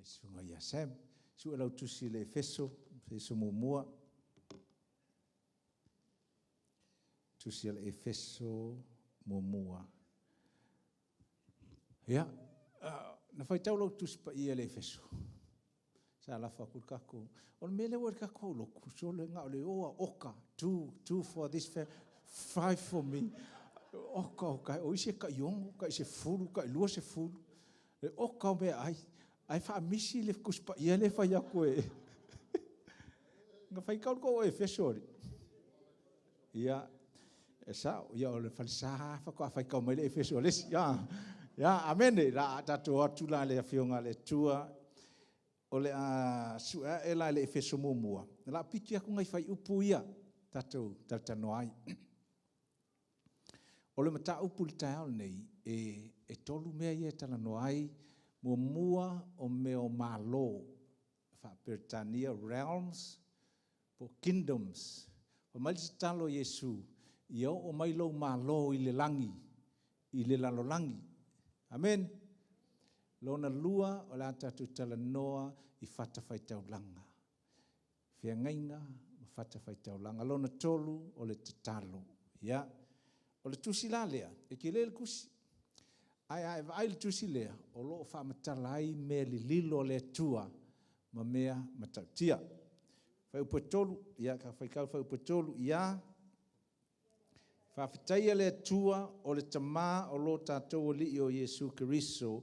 le sunga ia Sam. Su lau tusi le Efeso mumua. Tusi le Efeso mumua. Ia, na fai tau lau tusi pa ia le Efeso. Sa la fa kul kako. On mele wer kako lo so le nga le oka 2 for this 5 for me. Oka o ise ka yong ka ise fulu ka lua se fulu. Le oka me ai fa misi le kuspa ia le fa ya ko e. Nga fai ka ko e fesori. Ia esa ia le fa sa fa ko fai ka me le fesori. Ya amen la tatu atu la le fionga le tua. Ole a sua ela le Efeso mumua. La piki aku ngai fai upu ia tatu tatanoai. Ole mata upu tau nei e tolu mea ia talanoai mumua o meo malo fa pertania realms po kingdoms. O mai talo Yesu ia o mai lo malo i le langi i le lalolangi. Amen. Lona lua o la tatu talanoa i fata fai taulanga. Fia ngainga fata fai taulanga. Lona tolu o le tatalo. Ya. O le tusi la lea. E ke le kusi. Ai le tusi lea. O lo fa matalai me li lilo le tua. Ma mea matautia. Fai upo tolu. Ya ka fai kau fai upo tolu. Ya. Fa fitaia le tua o le tama o lo tatou o li o Yesu Keriso.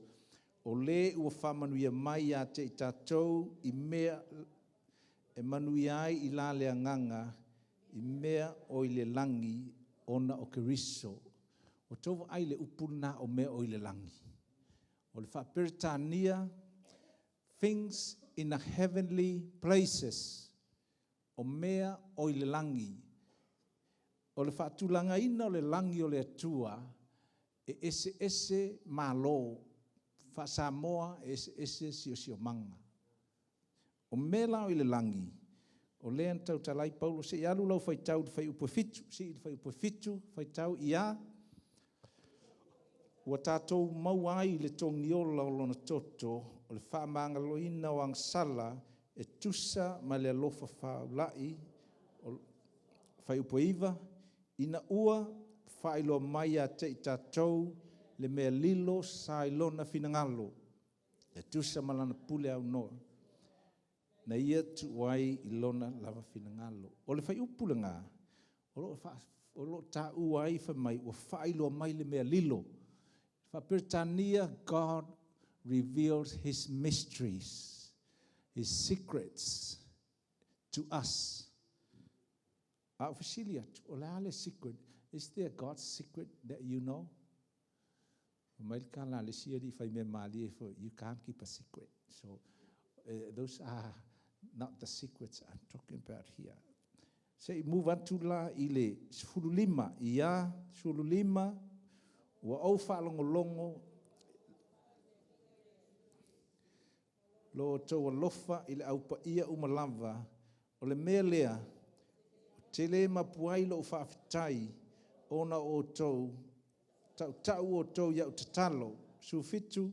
O le ua whamanuia mai a te i tātou i mea e manuia ai i la lea nganga i mea o i le langi ona o Keriso. O tōwa ai le upuna o mea o i le langi. O le whaperitania things in the heavenly places o mea o i le langi. O le whaatulanga ina o le langi o le atua e ese malo fa Samoa ese sio manga. O mela o ile langi. O le antau talai Paulo se alu lau fai tau fai upo fitu. Si fai upo fitu fai tau ia. Ua tātou mau ai le tongiola o lona toto o le whaamanga loina o angsala e tusa ma le alofa whaulai o fai upo iwa. Ina ua whailo mai a te i tātou le mea lilo sa ilona finangalo. E tusa malana pule au noa. Na ia tu wai ilona lava finangalo. O le fai upule ngā. O lo ta uai fa mai. O whailo mai le mea lilo. Fa Britania, God reveals his mysteries. His secrets to us. A officilia, o le ale secret. Is there God's secret that you know? You can't keep a secret. So those are not the secrets I'm talking about here. Say move on to la ile sululima ia sululima wa ofa longo lo to lofa ile au pa ia umalava o le melea tele mapuai lo fa fitai ona o to tau o tau iau tatalo, su fitu.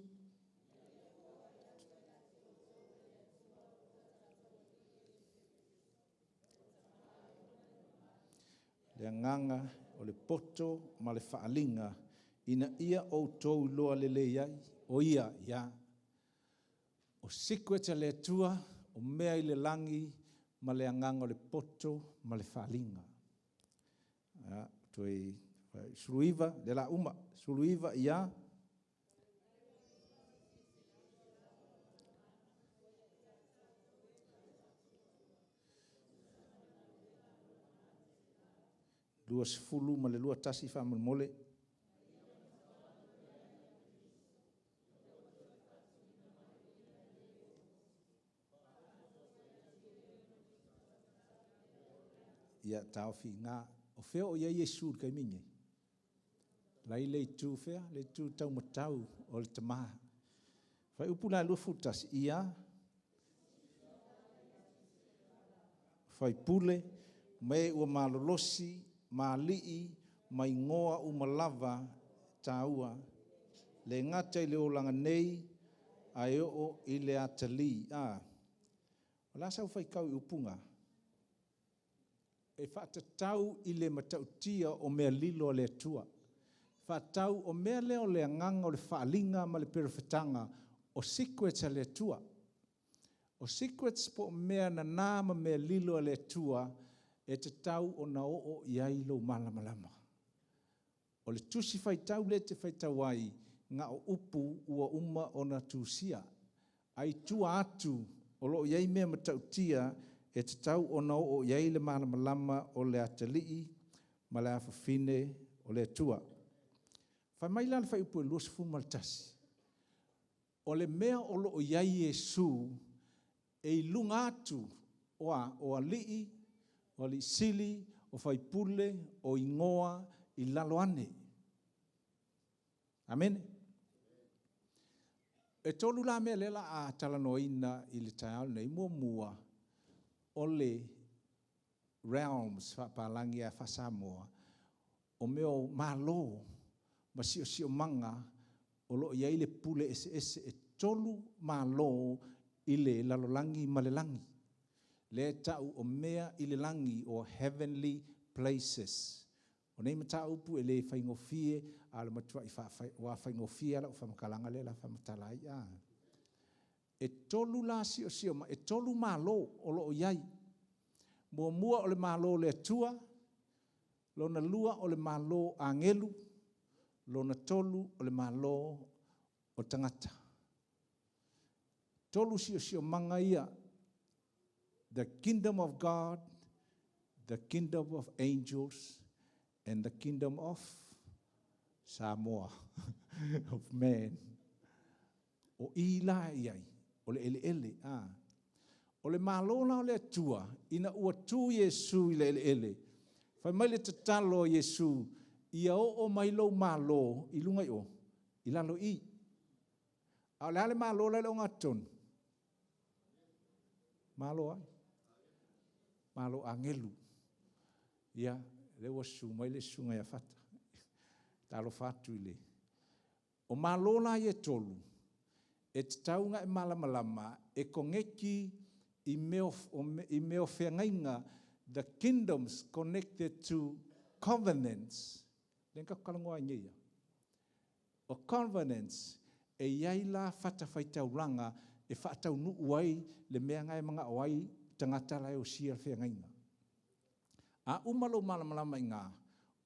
Le nganga o le poto ma le whaalinga ina ia o tau loa le iai, o ia, ia. O sikweta le tua, o mea i le langi ma le nganga o le poto ma le whaalinga. Tui suluiva, de la uma, suluiva ia. Lua sifulu ma le lua tasi whamamole. Ia tau fi ngā, o whea o ia Yesu kai mingi. Lai le tu fea, le tu tau matau o le tamaha. Whai upuna lua futas ia. Whai pule, me ua malolosi, malii, mai ngoa umalava taua. Le ngatai le olanga nei, ai o i le atali. O la sau whai kau i upunga. E whaatatau i le matautia o mea lilo le tua. Whaatau o mea leo le nganga o le whaalinga ma le perewhetanga o secrets a le tua. O secrets po mea na nāma mea lilo a le tua e te tau o na o iai lo malamalama. O le tusi whaitau le te whaitau ai ngā o upu ua uma o na tūsia. Ai tua atu o lo iai mea matautia e te tau o na o iai le malamalama o le atalii ma le awhawhine o le tua. Whai mai lana whai upu e luosfu maltasi. O le mea o lo iai Yesu e lunga atu o alii, o li sili, o whaipule, o ingoa, i laloane. Amen. E tolu la mea lela a talanoina i le taiao nei mua o le realms whapalangi a Samoa o meo malo ma sio manga o lo iai le pule ese e tolu malo i le lalolangi malelangi. Le tau o mea i le langi o heavenly places. O nei mata upu e le whaingofie a le matua i whaingofie ala o whamakalanga le la whamatalai. E tolu la sio ma e tolu malo o lo iai. Mua o le malo le tua, lo na lua o le malo a ngelu, lo na tolu o le malo o tangata. Tolu sio manga ia. The kingdom of God, the kingdom of angels, and the kingdom of Samoa, of man. O ila iai, o le ele. O le malona o le tua, ina ua tu Yesu i le ele. Whai mai le tatalo Yesu, ia o mai lo malo, i lunga i lalo i. A le hale malo le o ngaton. Malo ai. Malo angelu. Ia, le wasu, mai le sunga ia fata. Talo fatu i le. O malo la ia tolu. E te taunga e malamalama, e kongeki i meo whengainga, the kingdoms connected to covenants. Lenka kalangoa ngia. O covenants, e iai la fata whaitauranga, e whaatau nu uai, le mea ngai mga uai, tangata lai o sia whengainga. A umalo malamalama inga,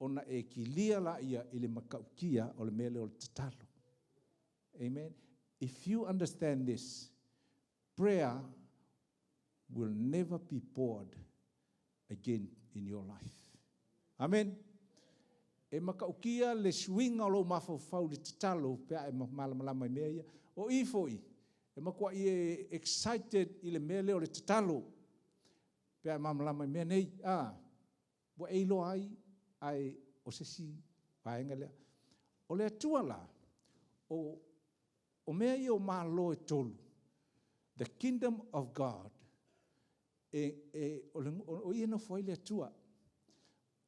ona e ki lia la ia i le makaukia o le mele o le tatalo. Amen. If you understand this, prayer will never be bored again in your life. Amen. E makaukia le swinga o lo mafau le tatalo, pea e malamalama i mea ia, o i foi. E makua i e excited i le mele o le tatalo. Pea mamalama i mea nei, wa eilo ai o sesi paenga lea. O le atua la, o mea i o malo e tolu. The kingdom of God. O ia no foi le atua.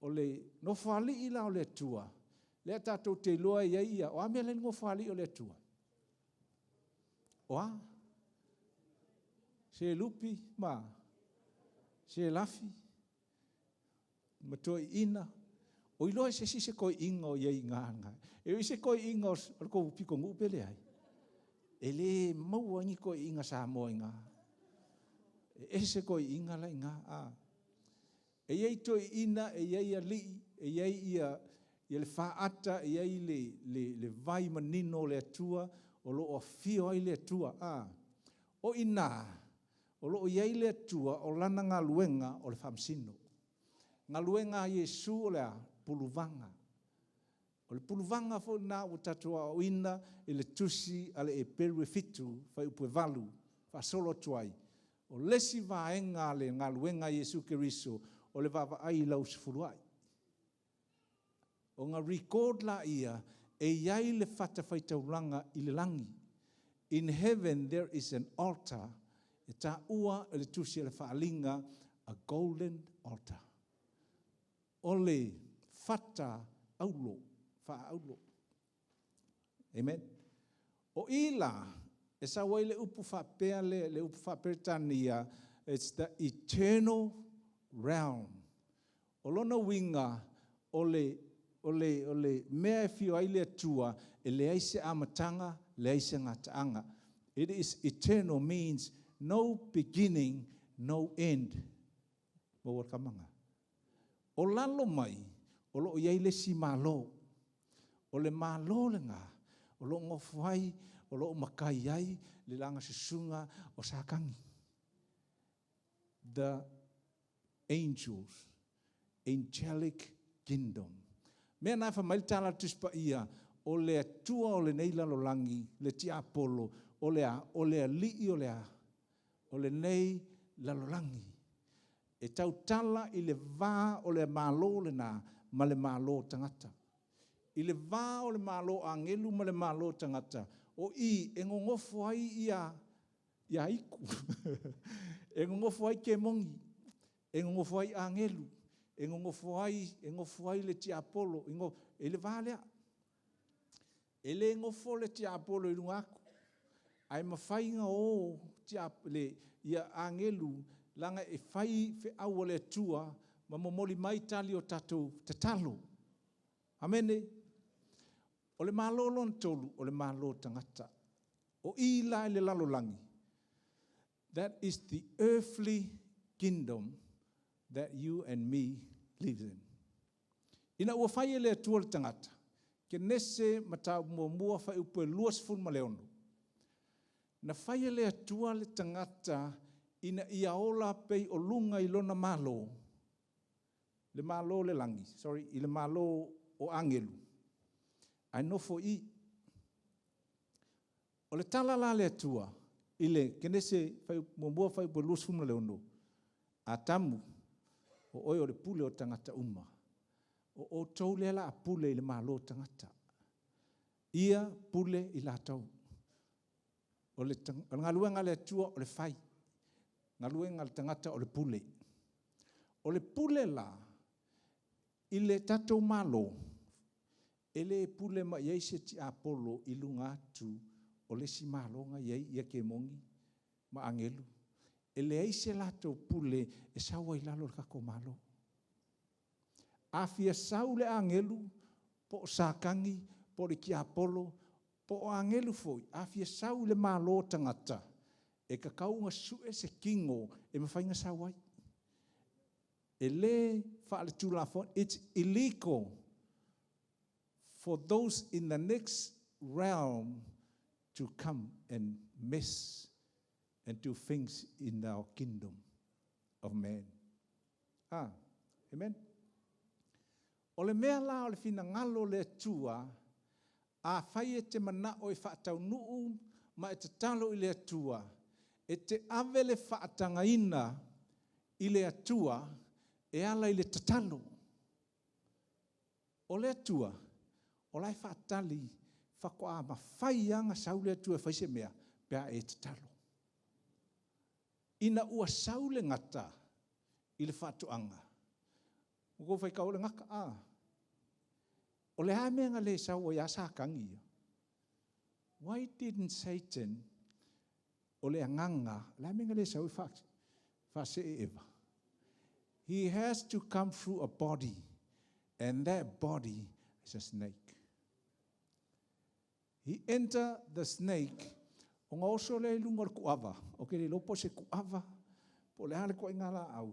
O le no fali i la o le atua. Le atatou te loa ia, o a mea le no fali o le atua. Oa, se lupi, se lafi, matoi ina, o iloa se si se koi inga o iei nganga. E se koi inga o kou piko ngupele ai. E le maua ngi koi inga sa moa inga. E se koi inga la inga. E iei toi ina, e iei a li, e iei ia le whaata, e iei le vai manino le atua, o lo o fio ai le atua. O ina, o lo o iei le atua, o lana ngā luenga o le whamsino. Ngā luenga Yesu o le puluvanga. O le puluvanga fo na o tatua o ina, e le tusi ale e peru e fitu, fai upu e valu, fa solo tuai. O lesi vaenga le ngā luenga Yesu Keriso, o le vava ai lau sifuruai. O ngā record la ia, e iai le fata whaitauranga i le langi. In heaven there is an altar, e tā ua e le tusi le whaalinga, a golden altar. O le fata aulo, wha aulo. Amen. O ila, E sa wai le upu whapea le upu whaperetania, it's the eternal realm. O lona winga o le mea whio ai le atua, e le aise amatanga, le aise ngataanga. It is eternal, means no beginning, no end. Maua kamanga. O lalo mai, o lo iai le si malo. O le malo le ngā, o lo ngofu ai, o lo makai ai, le langa susunga o sakangi. The angels, angelic kingdom. Mea nai whamailitala tuspa ia, o le atua o le neila lo langi, le tia apolo, o le alii o le nei lalolangi. E tau tala i le vā o le malo le nā, ma le malo tangata. I le vā o le malo angelu ma le malo tangata. O i e ngongofo ai ia iku. E ngongofo ai ke mongi. E ngongofo ai angelu. E ngongofo ai le tia apolo. E le vā lea. E le ngofo le tia apolo i runga aku. Ai mawhainga o tia le ia angelu langa e whai fe au le tua ma momoli mai tali o tatou te talo. Amene. O le malo lon tolu, o le malo tangata. O i la le lalolangi. That is the earthly kingdom that you and me live in. Ina ua whai le atua le tangata. Ke nese matau mua whai upo e luas fun ma leono. Na whai le atua le tangata ina ia ola pei o lunga I lona malo. Le malo le langi, sorry, I le malo o angelu. Ai nofo I. O le tala la le atua, I le kenese mua whai upo e luas fun ma leono. A tamu, o oi o le pule o tangata uma. O tau le la pule I le malo tangata. Ia pule I la tau. O le ngaluenga le atua o le whai. Ngaluenga le tangata o le pule. O le pule la, I le tatou malo, e le pule ma iei se ti apolo I lunga atu o le si malo nga iei ia ke mongi ma angelu. E le eise latou pule e saua I lalo le kako malo. Avia sau le angelu, po sakangi, po le ki apolo, po angelu foi, avia sau le malo tangata. E kakaunga sue se kingo e mawhainga sawai. E le whaale tūlafon, it's illegal for those in the next realm to come and mess and do things in our kingdom of man. Amen. O le mea la o le fina ngalo le atua, a whai e te mana o I whaatau nuu ma e te talo I le atua, e te ave le whaatanga ina I le atua, e ala I le tatalo. O le atua, o lai whaatali, whakoa ma whai anga sau le atua whaise mea, pea e tatalo. Ina ua sau le ngata I le whaatuanga. Uko whai kau le ngaka, o le hamenga le sau o yasa kangi. Why didn't Satan, o le anganga, le hamenga le sau I whase e eva. He has to come through a body, and that body is a snake. He enter the snake, o ngā oso le lunga le kuava, o ke le lopo se kuava, po le hale ko ingala au,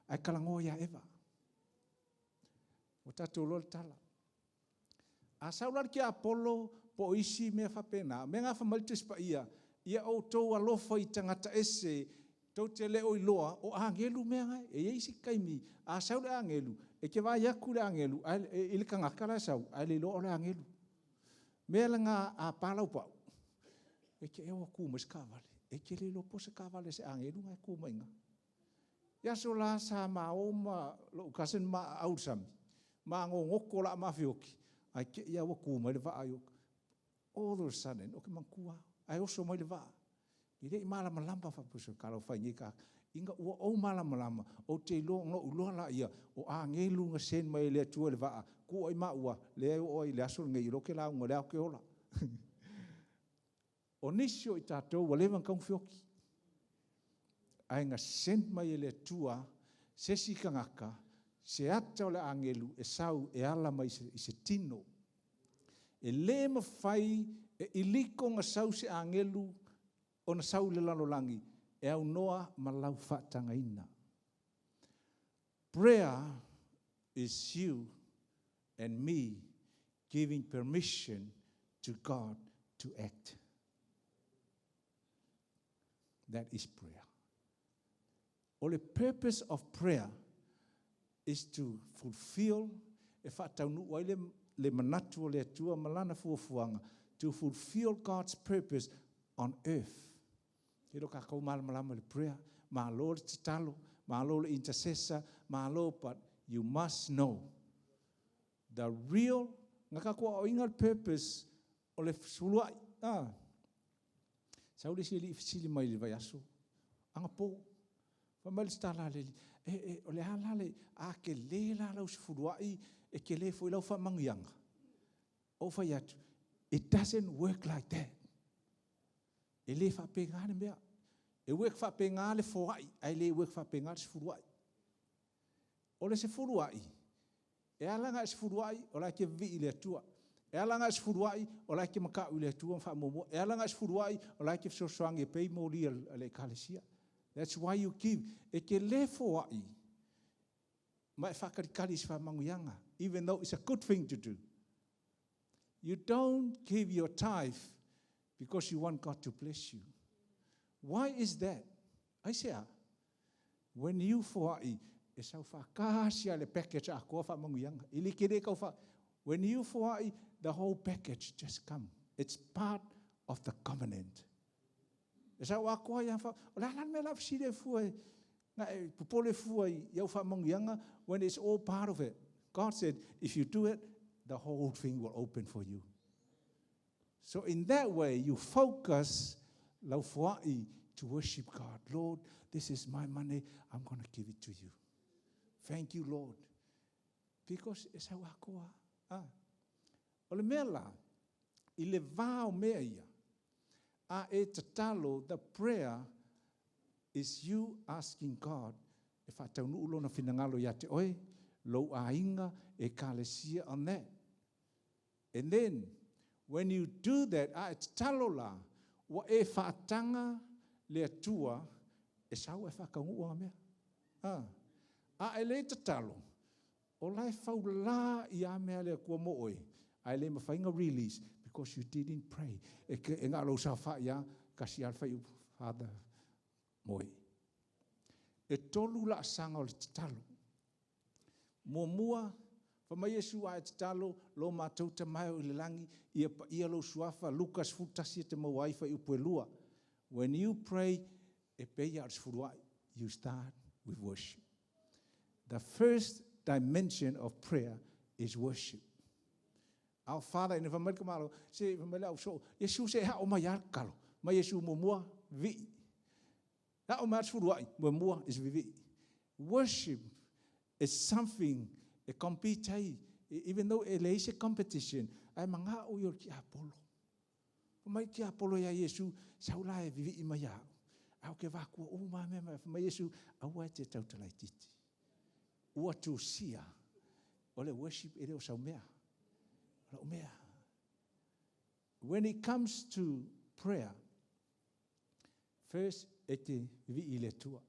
ai kalangoia eva. O tatou lo le tala. A saular ki Apollo, po isi mea whapena, mea ngā whamalitis pa ia o tau alofa I tangata ese, tau te leo I loa, o angelu mea ngai, e isi kaimi, a sau le angelu, e ke vai aku le angelu, I le kangaka la sau, ai le loa le angelu. Mea le ngā a palau pau, e ke ewa kuma se kawale, e ke le lopo se kawale se angelu ngai kuma inga. Ia so la sa ma oma, lo kasen ma ausami, ma ngoko la ma fioki, ai ke ia wa kuma le va ayok. All of a sudden, o ke mankua, ai oso mai le va. I rei malama lamba whapuso karo whaingi ka. Inga ua o malama lama, o te ilo no uloa la ia, o a ngelu nga sen mai le atua le waa, ku oi maua, le o oi le aso ngai roke la unga le au ke ola. O nisi o i tātou, wa lewa kong whioki. Ai ngā sent mai e le tua, se si kangaka, se ata o le angelu, e sau, e ala mai i se tino. E le mawhai, e iliko ngā sau se angelu, o na sau le lalolangi, e au noa ma lau whatanga ina. Prayer is you and me giving permission to God to act. That is prayer. Or the purpose of prayer is to fulfill, e whataunu wai le manatu o le atua malana fuafuanga, to fulfill God's purpose on earth. Kero kakau malama le prayer, malo le titalo, malo le intercessor, malo, but you must know the real, ngakakua o inga purpose o le sulua, sa ule sili mai le vai aso, anga po, whamali stala le, o le halale, a ke le la lau sifuruai, e ke le fo i lau whamangianga. O whai atu, it doesn't work like that. E le whapengane mea, e work whapengale foai, ai le work whapengale sifuruai. O le sifuruai, e alanga sifuruai, o la ke vi i le atua. E alanga sifuruai, o la ke makau i le atua, whamomo. E alanga sifuruai, o la ke sosoangi e pei mori le kalesia. That's why you give. E ke le foai, mai whakarikari si whamanguianga, even though it's a good thing to do. You don't give your tithe because you want God to bless you. Why is that? I say, when you foai, e sau whakasia le package a koa whamanguianga. Ili kere kau wha. When you foai, the whole package just come. It's part of the covenant. E sau a koa ia wha. O la lan me la fsire fuai. Nga e pupole fuai iau whamanguianga when it's all part of it. God said, if you do it, the whole thing will open for you. So in that way, you focus lau fuai to worship God. Lord, this is my money. I'm going to give it to you. Thank you, Lord. Because it's how akoa. O le mea la, I le vāo mea ia. A e tatalo, the prayer is you asking God, e whātaunu ulo na whinangalo ia te oe, lo a inga e kālesia on that. And then, when you do that, a e tatalo la, wa e whaatanga le atua, e sau e whakaungu a mea. A e le tatalo, o lai whaula I a mea le kua mo oe, a e le mawhainga release, because you didn't pray. E ngā lau sa wha ia, kasi alwhai Father moi. E tolu la sanga o le tatalo. Mua, whamai Yesu a e tatalo, lo mātou te mai o le langi, ia lo suafa, Lukas futasi te mawai whai upelua. When you pray, e peia ar sfuruai, you start with worship. The first dimension of prayer is worship. Our Father in the America malo se vamela so Yesu se ha o mai kalo mai Yesu mua vi ha o mai furuai mua is vi. Worship is something a compete even though it is a competition ai manga o yo ki apolo mai ki apolo ya Yesu saula e vi mai ya au ke va ko o mai Yesu au te tautalai titi o tu sia ole worship ele o saumea. When it comes to prayer, first ete vi le tua.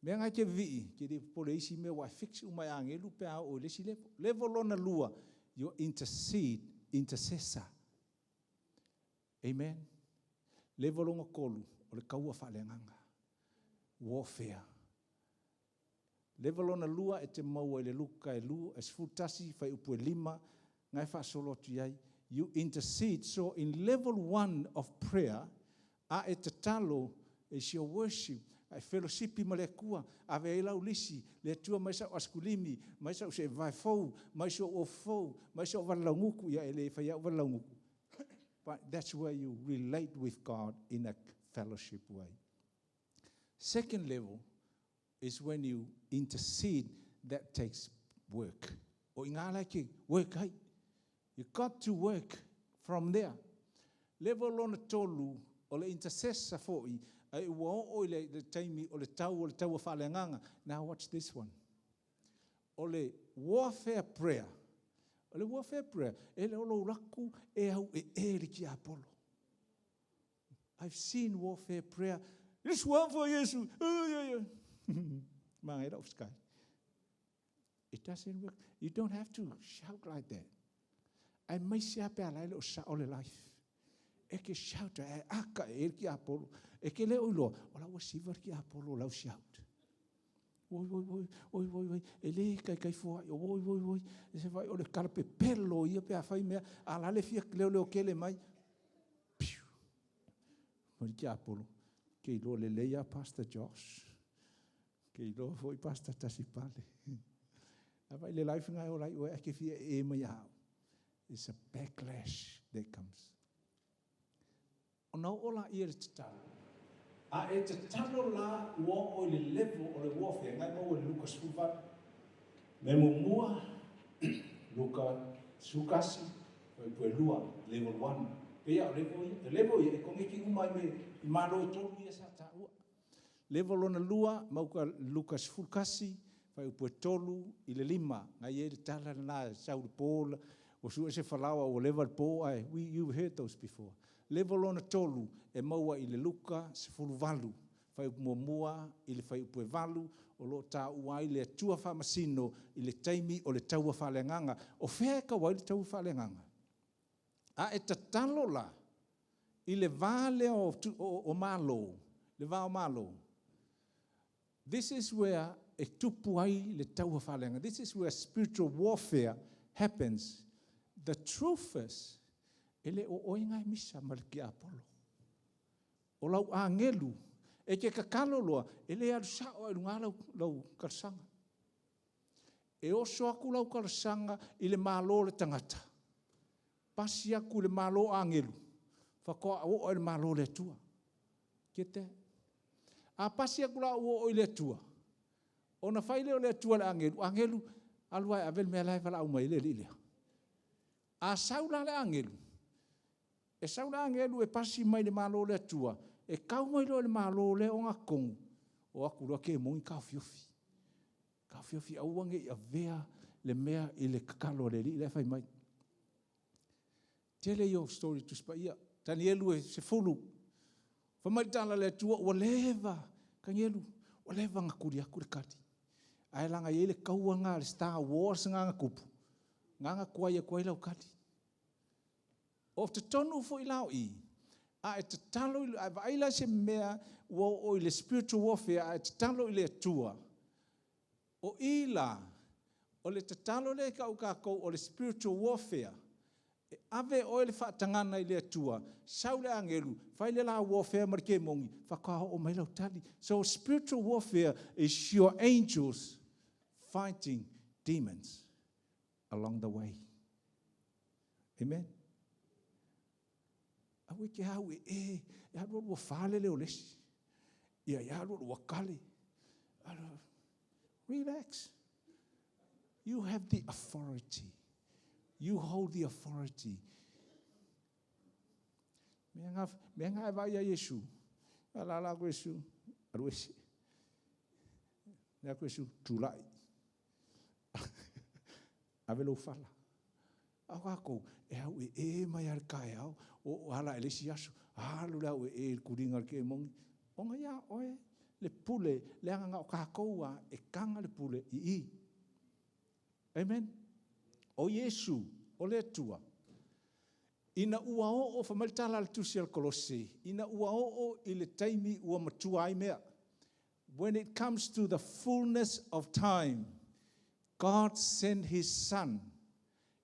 Mea ngai ke vi, ke de pole isi me wa fix umai angelu pe a o lesi level lona lua, you intercessor. Amen. Level longa kolu, o le kaua whalenganga. Warfare. Level lona lua e te maua le luka e lu, es futasi fai upu e lima, ngai wha solo tu iai, you intercede. So in level 1 of prayer, a e te talo is your worship, a fellowshipi ma le kua, a ve ila ulisi, le tua mai sa askulimi, mai sa se vai fou, mai sa o fou, mai sa valaunguku, ia ele whai au valaunguku. But that's where you relate with God in a fellowship way. Second level is when you intercede, that takes work. O inga like work hai. You got to work from there. Level on tolu, o le intercessor fo'i, ai ua o le taimi o le tau whaalenganga. Now watch this one. O le warfare prayer. O le warfare prayer, e le olo raku e au e li ki Apollo. I've seen warfare prayer. This one for Jesus. It doesn't work. You don't have to shout like that. I may say a little shout all life. E ke shout e aka e ki Apollo. E ke le oilo, ola wa sivar ki Apollo lau shout. Oi, e le kai fua, oi, e se vai o le karpe pelo ia pe a fai mea, ala le fia leo kele mai. Piu. Mori ki Apollo. Ke ilo le leia Pastor Josh. Ke ilo foi Pastor Tasipale. Avai le life ngai o lai o e ke fia e mai hao. It's a backlash that comes. Ona ola ia le tatalo. A e tatalo la ua o le level o le warfare. Ngai mau le Luka Suvat. Me mua Luka Sukasi. Pue lua, level 1. Pea o level ia e kongi ki umai me i malo e tolu ia sa taua. Level ona lua, mauka Luka Sukasi. Fai pue tolu i le 5. Ngai e le tala na sau le pola. O su se falawa o level po ai. You've heard those before. Level ona tolu e maua i le Luka se fulu valu. Fai mua i le fai pue valu o lo ta uai le tua fa masino i le taimi o le taua whalenganga. O fea ka wai le taua whalenganga. A e tatalo la i le vale o malo. Le va o malo. This is where e tupu ai le taua whalenganga. This is where spiritual warfare happens. The truth is, ele o oinga misa maliki Apollo. O lau angelu, e ke kakalo loa, ele alu sao e lunga lau karsanga. E oso aku lau karsanga i le malo le tangata. Pasi aku le malo angelu. Whakoa o le malo le tua. Kete? A pasi aku lau o le tua. O na whaile o le tua le angelu. Angelu, aluai avel mea lai wala au mai le lilea. A saula le angelu. E saula angelu e pasi mai le malo le atua. E kau mai le malo le o ngakong. O aku loa ke mongi kau fiofi. Kau fiofi au wange i Avia le mea i le kakalo le li le fai mai. Tele yo story tu spa ia. Tani elu e se fulu. Famai tala le atua o leva. Kanyelu. O leva ngakuri aku le kati. Ai langa i le kauanga le Star Wars nganga kupu. Nganga kuai lau kati. O te tonu fo i lau i. A e te talo i a vaila se mea o i le spiritual warfare a e te talo i le atua. O i la, o le te talo le kau kako o le spiritual warfare. E ave o le whaatangana i le atua. Sau le angelu, whai le la warfare marike mongi. Whakaho o mai lau tali. So spiritual warfare is your angels fighting demons along the way. Amen. Awe ke hau e hau ua whale leo lesi. Ia hau ua kale. Relax. You have the authority. You hold the authority. Mea ngā e vai a Yesu. Ala ko Yesu. Aruesi. Mea ko Yesu tūlai. Avelo fala. Au ako e au e mai ar kai au o ala elesi asu alu la e kuringa ke mongi onga ya oe le pule le anga o kakoua e kanga le pule i. Amen. O Yesu o le tua. Ina ua o famaltala al tusi al Colossi. Ina ua o I le taimi ua matua ai mea. When it comes to the fullness of time, God sent his son.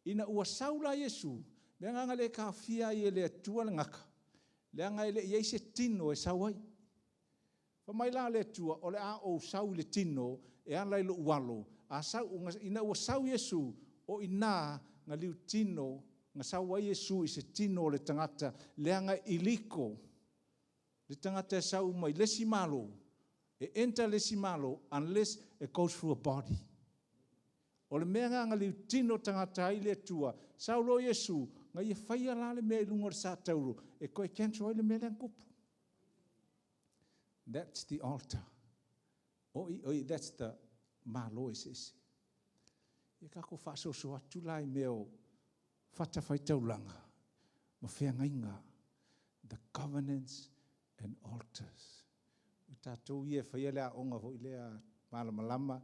Ina ua saula Yesu, le nganga le ka fia I le atua le ngaka. Le anga le I se tino e sawai. Whamai la le atua, o le a o sau le tino, e an lai lo ualo. A sau, ina ua sau Yesu, o ina nga liu tino, nga sawai Yesu I se tino le tangata, le anga iliko. Le tangata e sau mai lesi malo, e enter lesi malo, unless it goes through a body. O le mea nga liu tino tangata I le atua, saulo Yesu, Nga ia whaia la le mea lunga sa tauru. E koe cancel le mea kupu. That's the altar. That's the malo ese. E kako whaso so atu lai meo whata whai taulanga. Ma whea ngainga. The covenants and altars. Tātou ia whaia lea onga ho i lea malama.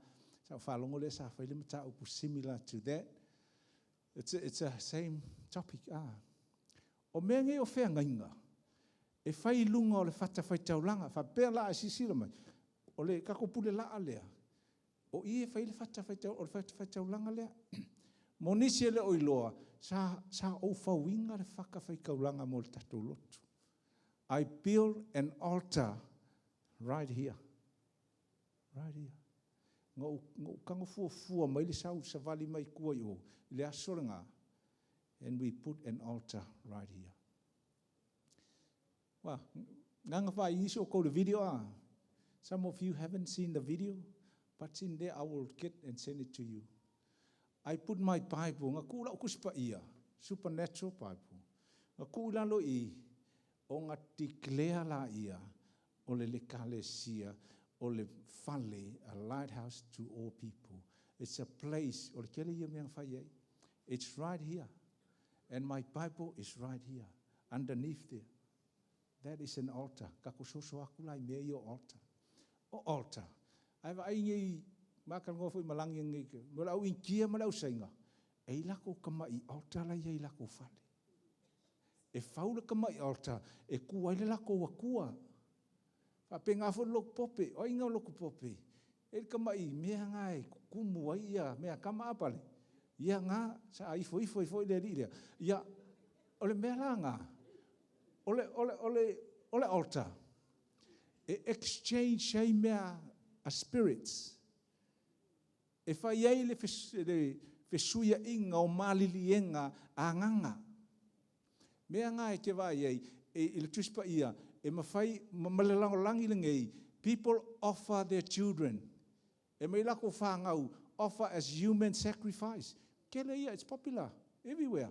Sa whalongo le sa whaile mata upu similar to that. It's a same topic. O mea nge o whea ngainga. E whai lunga o le whata whai taulanga. Whapea la a sisira mai. O le kako pule la a lea. O ie whai le whata whai taulanga lea. Monisi le oiloa. Sa o whawinga le whaka whai kaulanga mo le tatou lotu. I build an altar right here. Right here. Ngau kango fua mai le sau sa vali mai kua i o. Le asorenga. And we put an altar right here. Well, nganga wha iso ko the video. Some of you haven't seen the video, but it's in there. I will get and send it to you. I put my Bible, nga kula o kuspa ia, supernatural Bible. Nga kula lo I, o nga declare la ia, o le lekalesia, o le fale, a lighthouse to all people. It's a place, o le kele ia meang whai. It's right here. And my Bible is right here, underneath there. That is an altar. Kako soso aku lai mea I o altar. O altar. Ai ai ngai maka ngofo I malangi ngai ke. Mo lau inkia mo lau sainga. E lako kama I altar lai e lako fale. E faula kama I altar. E kua ile lako wakua. Fa penga fo lok pope. O inga lok pope. E kama I mea ngai kumu ai ia mea kama apale. Ia nga sa ifo ile ria. Ia ole mea la nga. Ole altar. E exchange shei mea a spirits. E whai ei le fesuia inga o malilienga a nganga. Mea ngā e te vai ei, e le tuspa ia, e mawhai, malelango langi le ngei, people offer their children. E mei lako whāngau, offer as human sacrifice. Kele ia, it's popular, everywhere.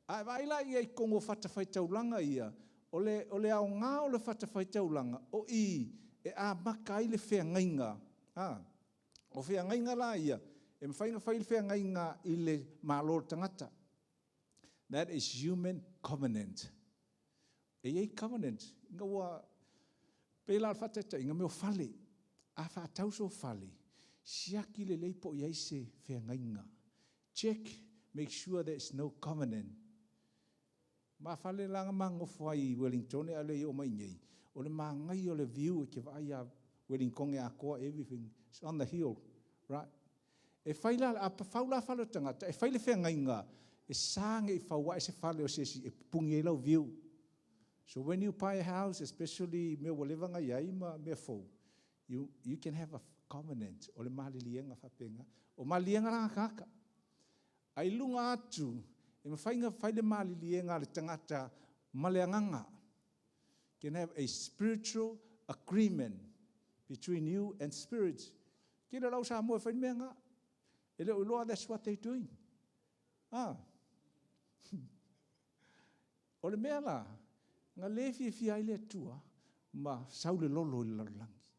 Ai vai la ia I kongo whatawhai taulanga ia, o le ao ngā o le whatawhai taulanga, o I, e a maka I le whea ngainga. O whea ngainga la ia, e mwhainga whai le whea ngainga I le mālor tangata. That is human covenant. E ei covenant, inga ua, pēla al whatata, inga meo whale, a whatauso whale, siaki le leipo I eise whea ngainga. Check, make sure there's no covenant. Ma whale langa mangofu ai Wellington e ale I o mai ngei. O le mangai o le view e ke vai a Wellington e a koa, everything. It's on the hill, right? E whaila, a whaula whalo tangata, e whaile whea ngainga, e sānge I whaua e se whale o sesi, e pungi e lau view. So when you buy a house, especially mea walevanga iaima, mea fau, you can have a covenant, o le malilienga whapenga, o malilienga ranga kaka. Ai lunga atu, e mawhainga whaile malilienga le tangata maleanganga, can have a spiritual agreement between you and spirits. Kira lau sa mua whaine mea ngā. E leo loa, that's what they're doing. O le mea la, ngā lefi e fia ile atua, ma saule lolo I lalangi.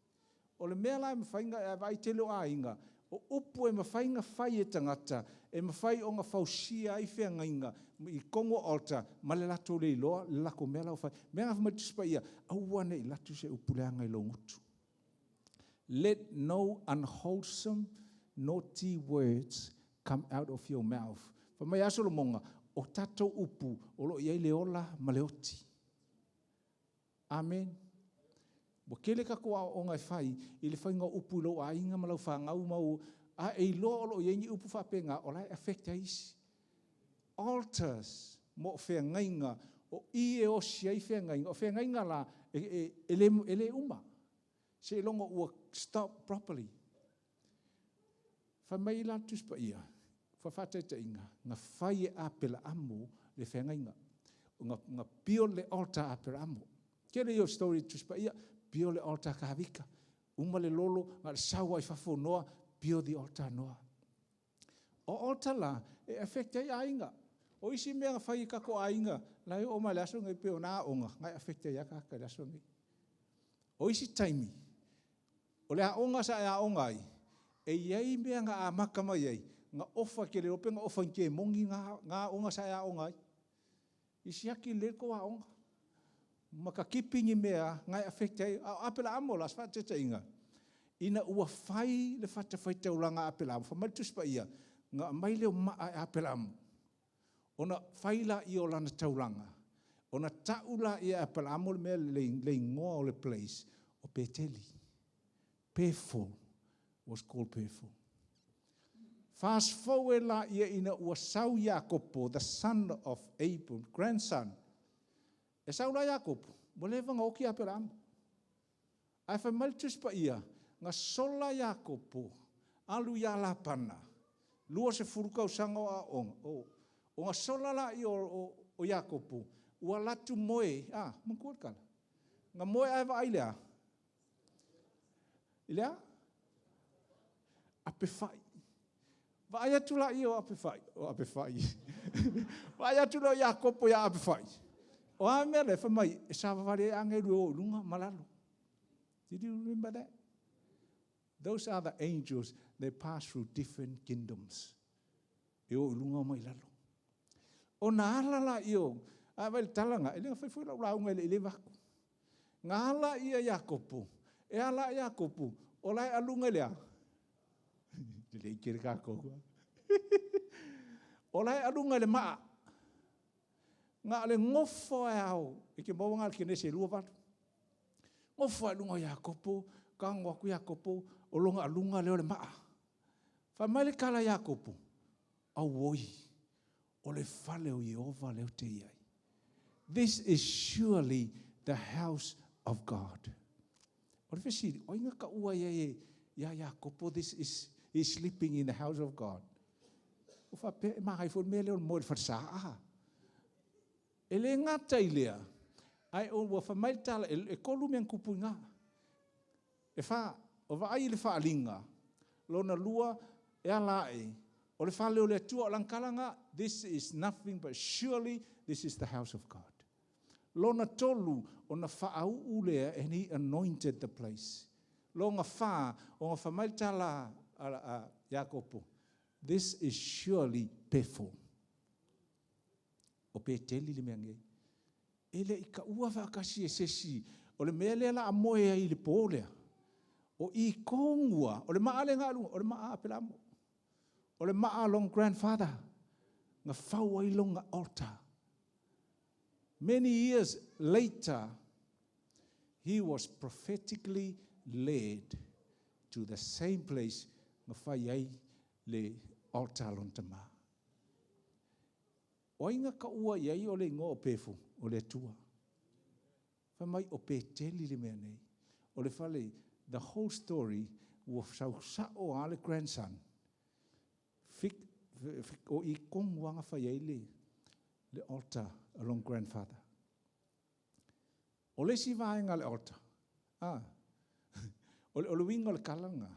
O le mea la e mawhainga e vai te leo a inga, o upu e mawhainga whai e tangata, e mawhai o ngā whausia I whea ngainga, I kongo altar, ma le lato le iloa, le lako mea lau whai. Mea ngā whamatuspa ia, auane I lato se upuleanga I longutu. Let no unwholesome, naughty words come out of your mouth. Whamai aso lo monga, o tatou upu, o lo iei le ola ma le oti. Amen. Mo kele kakoa o ngai whai, I le whainga upu lo a inga malau whangau mau, a e lo o lo iei upu whapenga, o lai affect isi. Altars, mo whea ngainga, o I e o siai whea ngainga, o whea ngainga la, ele uma. Se longo ua stop properly. Whamai la tuspa ia, whawhataita inga, ngā whai e apela amo le whea ngainga. Ngā pio le altar apela amo. Kere yo story tuspa ia, pio le altar kahawika. Uma le lolo, ngā le sawa I whafo noa, pio the altar noa. O altar la, e affecta I a inga. O isi mea nga whai kako ainga, lai o mai laso ngai peo nā onga, ngai afekte ia kaka laso ngai. O isi taimi, o le onga sa a onga ai, e iei mea nga a maka mai ai, nga ofa ke le ope nga ofa nke mongi nga onga sa a onga ai. Isi aki le ko a onga. Maka kipingi mea, ngai afekte ai, apela amo las whatete inga. Ina ua whai le whatawhai taulanga apela amo, whamalitus pa ia, nga mai leo maa apela amo. Ona whaila i o lana taulanga. Ona taula i apela amo le mea le ingoa o le place, o peteli. Peful was called Peful. Fast forward la ia ina ua sau Jacopo, the son of Abel, grandson. E sau la Jacopo, mo lewa nga oki apela amo. Ai whamalitus pa ia, nga sola Jacopo, alu ia la pana, lua se furukau sanga o nga sola la i o Jacopo, ua latu moe, mangkuat kala, nga moe ai wa ailea, ilea, ape whai, wa ai atu la i o ape whai, wa ai atu la o Jacopo ia ape whai, o a mea le whamai, e sa waware angeru o lunga malalo. Did you remember that? Those are the angels, they pass through different kingdoms. E o lunga mai lalo. O na alala i o, a vai talanga, e lenga whai lau launga le waku. Ngā ala ia Jacopo, e ala Jacopo, o lai alunga lea. Le kere kako. O lai alunga le maa. Ngā le ngofo e au, e ke mawanga ke nese lua watu. Ngofo alunga Jacopo, kango aku Jacopo, o longa alunga leo le maa. Whamai le kala Jacopo, au woi, o le whale o Jehova leo te iai. This is surely the house of God. O le whesiri, o inga ka ua ia Jacopo, this is sleeping in the house of God. O whape, e mahai fo mea leo mo le whasaa. E le ngata i lea, ai o wa whamai tala, e kolu mean kupu ngā. E wha, o wa ai le whaalinga, lona lua e alae, o le whale o le atua o langkalanga, this is nothing but surely this is the house of God. Lona tolu o na whaau ulea and he anointed the place. Longa wha o nga whamai tala a Jacopo, this is surely Peful. O pe teli le mea ngei. Ele i ka ua whakasi e sesi, o le mea lea la amoe ai le pōlea. O i kongua, o le maa le ngā lunga, o le maa apelamo. O le maa long grandfather, nga whau ai longa altar. Many years later, he was prophetically led to the same place nga whai ai le altar lon te maa. O inga ka ua iai o le ingo o Pefu, o le tua. Whamai o pe teli le mea nei. O le whale, the whole story, ua sa o a le grandson. Fik o i kongwanga whai ai le altar along grandfather. O le si vaenga le altar. O le winga le kalanga.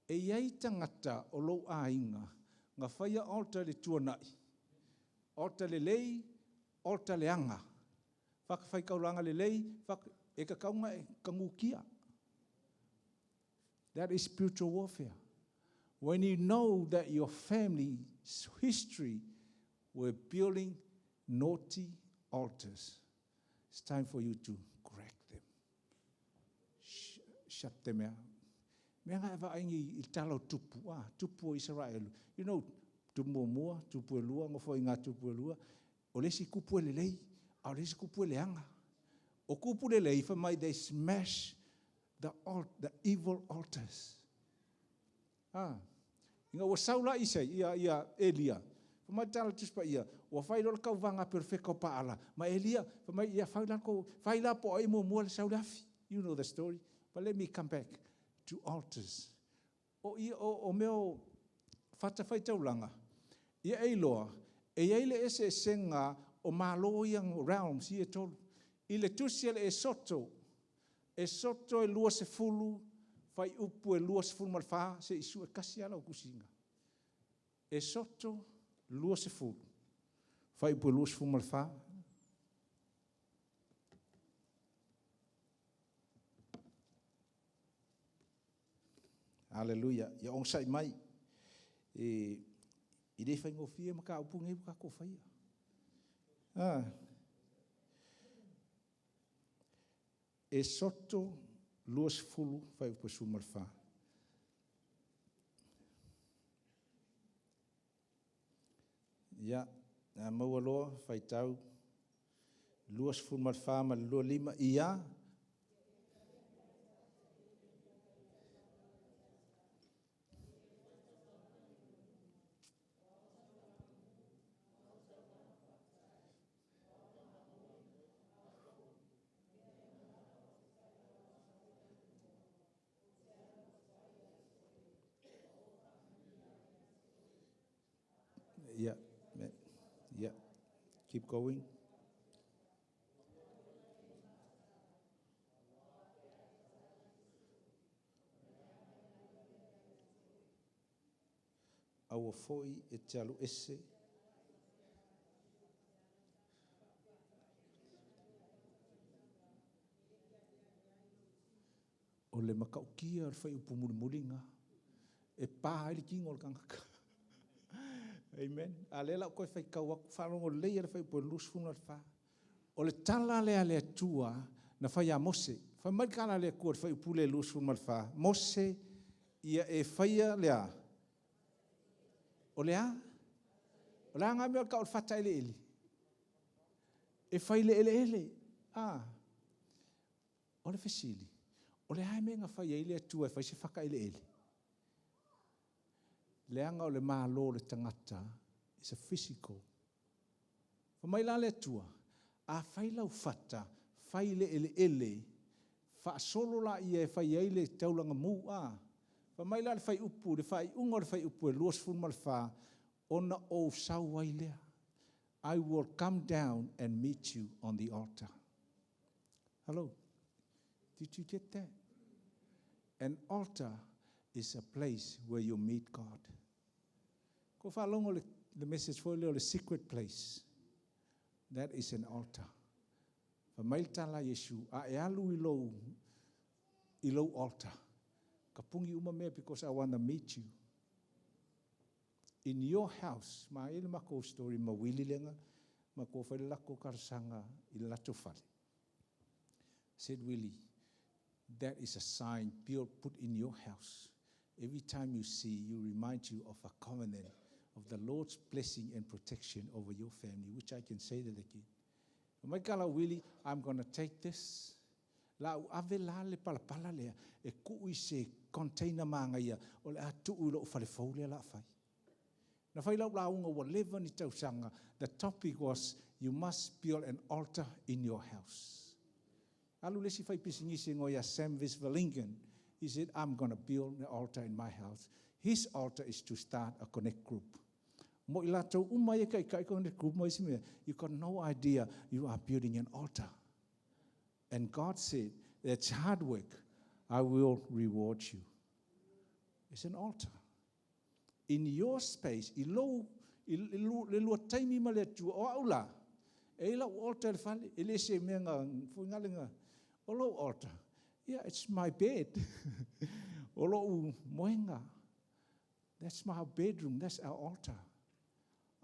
E iai tangata o lo a inga, nga whai a altar le tua nai. Altar le lei, altar le anga. Whaka whai kauranga le lei, e ka kaunga e kangukia. That is spiritual warfare. When you know that your family's history were building naughty altars, it's time for you to correct them. Shut them out. Mea ngā ewa aingi I talo tupu, tupu o Israel. You know, tupu mua, tupu e lua, ngofo I ngā tupu e lua. O lesi kupu e le lei, o lesi kupu e le anga. O kupu le lei, whamai, they smash the evil altars. Inga ua saula isai, ia Elia. Whamai tala tuspa ia, ua whailora kau vanga perfecto paala. Ma Elia, whamai ia whaila po ai mua le saulafi. You know the story. But let me come back to altars. O meo whatawhai taulanga. Ia eiloa, e eile ese senga o malo yang realms I e tolu. I le tusia le e soto e lua se fulu, fai upu e lua se fulu malwha, se isu e kasi ala o kusinga. E soto, lua se fulu. Fai po lus fu malfa. Hallelujah. Ya ong sai mai. I dei fai ngofia maka upungi ka ko fai. E soto luas fulu fai po su malfa. Ya, mau aloa fai tau luas fulu malfa ma lua lima ia. Yeah, yeah. Keep going. Aua foi e te alu ese. O le makaukia ar fai upu muringa. E pā ili kingo le kangaka. Amen. A le la koe fai kauaku whanongo lei ar fai po lusfuna ar wha. O le tala lea le atua na fai a Mose. Fai marikana le kua fai upu le lusfuna ar wha. Mose ia e faia lea. O lea? O lea ngā mea ka o whata ele ele. E fai le ele ele. O le fesili. O le hae mea ngā fai ele atua e fai se whaka ele ele. Leanga o le mālo le tangata is a physical. Whamai la le atua, a whai lau whata, whai le ele ele, wha solo la ia e whai eile taulanga mū Whamai la le whai upu, le whai unga le whai upu e luas funma le wha, ona o sau wai lea. I will come down and meet you on the altar. Hello? Did you get that? An altar is a place where you meet God. Ko whalongo the message for the secret place. That is an altar. Whamailtala Yesu, a e alu i lo altar. Ka pungi uma mea because I want to meet you. In your house, ma ele mako story ma wili lenga, ma ko whai lako karasanga I lato whare. Said Willie, that is a sign put in your house. Every time you see, you remind you of a covenant of the Lord's blessing and protection over your family, which I can say that again. Mai kala Willie, I'm going to take this. La ave la le palapala lea, e kui se container manga ia, o le atu ui lo whare faulia la whai. Na whai lau launga whatever ni tausanga, the topic was, you must build an altar in your house. Alu lesi whai pisingisi ngoia Sam Visvalingan, he said, I'm going to build an altar in my house. His altar is to start a connect group. Mo ilato umai kai connect group mo isime. You got no idea you are building an altar. And God said, that's hard work. I will reward you. It's an altar. In your space, ilo taimi male tu o aula. E ila altar fale, ele se menga fungalinga. Olo altar. Yeah, it's my bed. Olo moenga. That's my bedroom. That's our altar.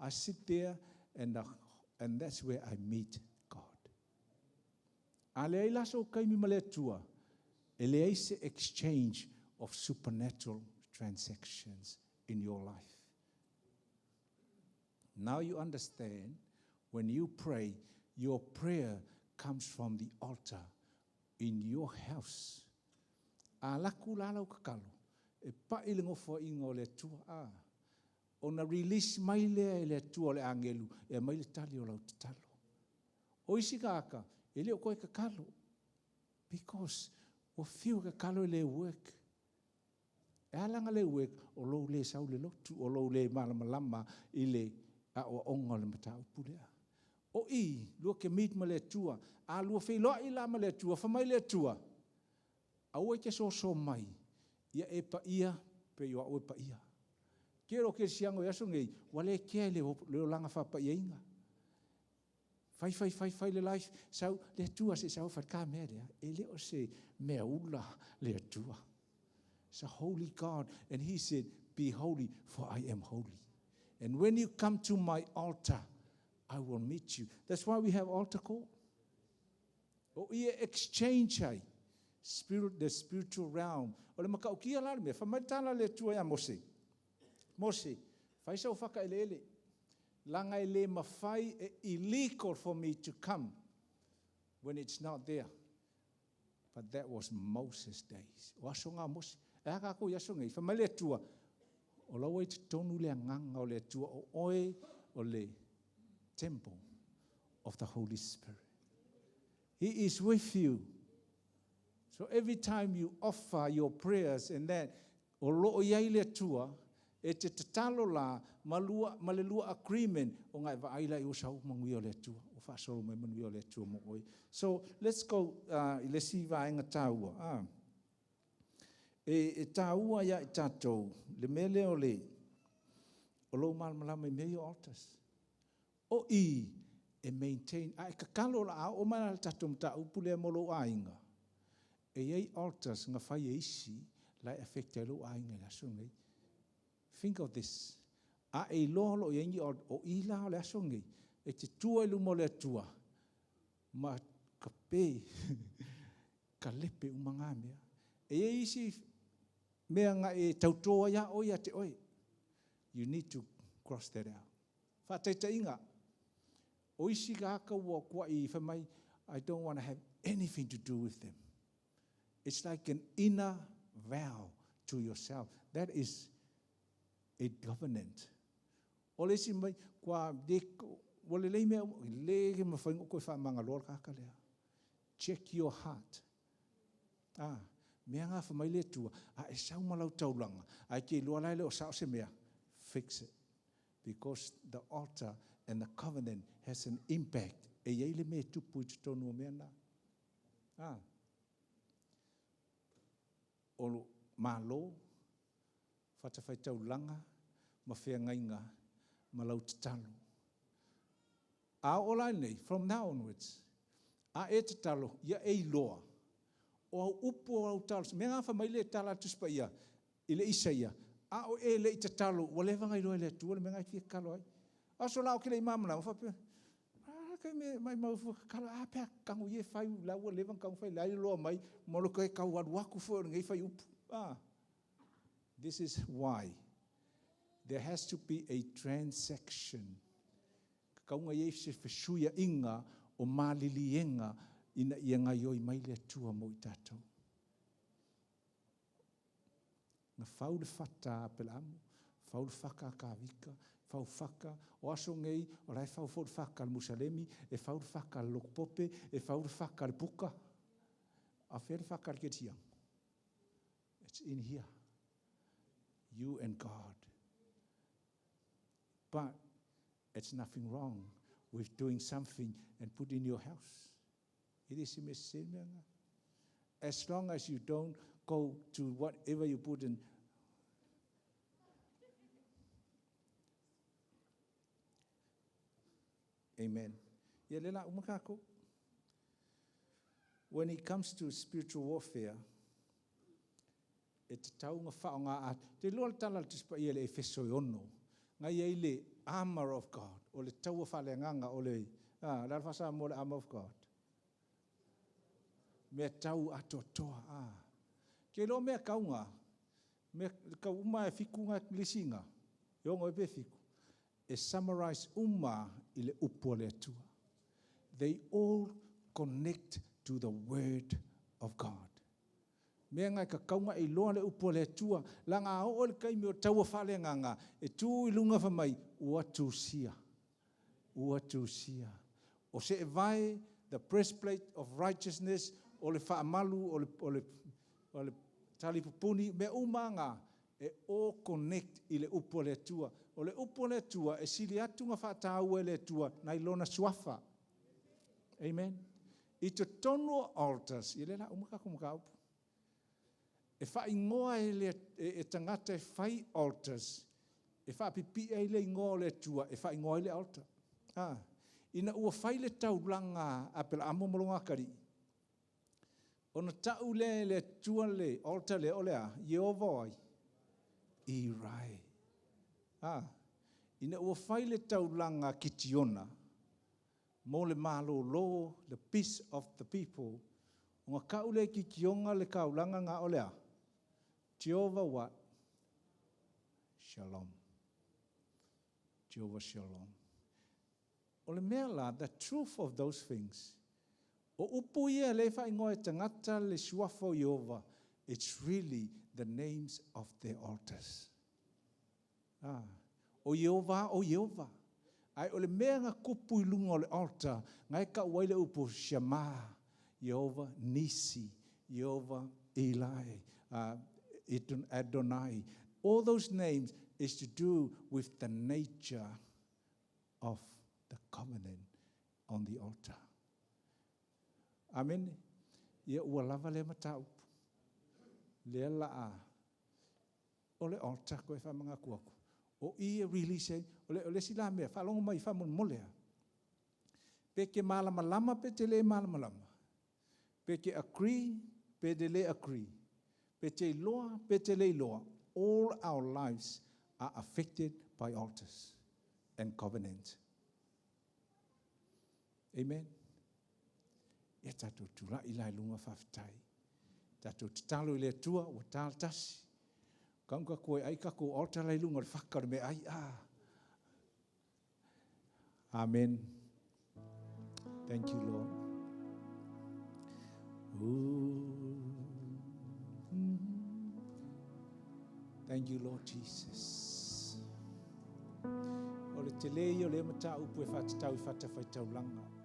I sit there and that's where I meet God. Ale ila so kaimi male tua. Ele ise exchange of supernatural transactions in your life. Now you understand, when you pray, your prayer comes from the altar in your house. A laku lalau kakalo. E pa ilingo fo ingo le tua ona release mai le tua le angelu. E mai le tali o lau tatalo. O isi kaka, ele o koe kakalo. Because o fiu kakalo le work. E alanga le work, o lou le sau le lotu, o lou le malamalama ile a o onga le matau pulea. O lua ke meet ma le tua, a lua whailoa I la ma le tua, whamai le tua. A ue ke so mai, ia e pa ia, pe ia ue pa ia. Kero ke siango yaso ngei, wale kia le o langa whapa ia inga. Fai le life. Sau le tua se sau whaka mea rea. E leo se mea ula le tua. It's a holy God. And he said, be holy, for I am holy. And when you come to my altar, I will meet you. That's why we have altar call. O ia exchange ai. The spiritual realm. O le makaukia la me, whamaitala le tua ya Mose. Mose, whai sau whaka ele. Langa ele mawhai illegal for me to come when it's not there. But that was Moses' days. O aso ngā Mose. E haka ako yaso ngai, whamai le tua. O lawa i te tonu le nganga o le tua o oe o le temple of the Holy Spirit. He is with you. So every time you offer your prayers and that, o loo iai le tua, e te tatalo la malelua agreement o ngai vaaila I o sau mangui o le tua. O whaasoro mai mangui o le tua mo oi. So let's go, le si vaenga tāua. E tāua ia I tātou, le mele o le, o lo malmalama I mei o altars. O I e maintain, e kakalo la a o mana le tātou mta upule molo ainga. E iei altars nga whai e isi, lai affecte lo ainga la sungai. Think of this. A e lolo i ingi o I la o le asongi, e te tua ilu mo le tua, ma ka pē, ka lepe umanga mea. E isi mea nga e tautoa ia oi a te oi. You need to cross that out. Whataita inga. O isi ka aka ua kua I whamai, I don't want to have anything to do with them. It's like an inner vow to yourself. That is a covenant. O le si mai, kua deko, wale lei mea, lege mawhaingo koe whamanga lor kaka lea. Check your heart. Mea ngā whamai le tua, e sau malau taulanga, ke lua lai leo sao se mea, fix it. Because the altar and the covenant has an impact. E iei le mea tupu I te tonu o mea nā. O malo, whatawhai taulanga, ma whea ngainga, ma lau te talo. A o lai nei, from now onwards, a e te talo, ia e loa. O au upo au talo, mea ngā whamai le tala tuspa ia, I le isa ia. A o e le I te talo, walewa ngai loa le tua, le mea ngai fia kalo ai. Aso lao ki le imamana, o whapea, kai me mai mau kalo, pea kangu ie whai, lau a lewa kangu whai, lai loa mai, molo kai kau waku fo, ngai whai upu. This is why there has to be a transaction. Kaunga ie se wheshuia inga o malilienga ina ia ngai oi mai le tua mo I tātou. Nga whau le whata pela amu, whau le whaka ka wika, whau whaka, o aso ngei, o rai whau le whaka le Musalemi, e whau le whaka le Lokpope, e whau le whaka le Puka, a whea le whaka le Ketiang. It's in here. You and God. But it's nothing wrong with doing something and put in your house. It is as long as you don't go to whatever you put in. Amen. When it comes to spiritual warfare, e te taunga whaonga a, te loa tala tispa ia le Efeso I ono, ngai ei le armor of God, o le taua whale nganga o le, la whasa mo le armor of God. Mea tau atotoa, Ke lo mea kaunga, mea kauma e whikunga lisinga, e ongo e pe whiku, e summarize I le upo le atua. They all connect to the word of God. Mea ngai ka kaunga I loa le upo le atua, langa o le kai meo taua whale nganga, e tū I lunga whamai, ua tūsia. Ua tūsia. O se e vai, the breastplate of righteousness, o le whaamalu, o le talipupuni, me umanga, e o connect I le upo le atua. O le upo le atua, e sili atu ngā whaataua le atua, nai lona suafa. Amen. I te tono altars, I le la umaka kumaka upu. E wha ingoa e tangata e whai altars, e wha pipi e le ingoa le tua, e wha ingoa le altar. Ina ua whaile taulanga a pela amo molonga kari. Ona tau le tua le, altar le olea, Yehova ai. I rai. Ina ua whaile taulanga ki tiona. Mo le malo lo, the peace of the people. Nga kaule ki kionga le kaulanga nga olea. Jehovah what? Shalom. Jehovah Shalom. Ole mea la, the truth of those things. O upu ia le wha ingoe tangata le suafo Jehovah. It's really the names of their altars. O Jehovah, o Jehovah. Ai ole mea nga kupu ilunga o le altar. Ngai ka waile upu Shema. Jehovah Nisi. Jehovah Eli. Adonai. All those names is to do with the nature of the covenant on the altar. Amen. Ia ua lava le matau. Le laa. O le altar koe whamanga kuaku. O ia release, ole sila mea, whalongo mai whamon molea. Peke malama lama, pe te le malama lama. Peke agree, pe te le agree. Pe te loa, pe te le loa. All our lives are affected by altars and covenants. Amen. Ia tātou tula ilai lunga whawhitai. Tātou tatalo i le tua o tātasi. Kaunga koe ai kako altar lai lunga le whakara me ai Amen. Thank you, Lord. Thank you, Lord Jesus. O le te lei o le mata upu e whatatau i whatawhai taulanga.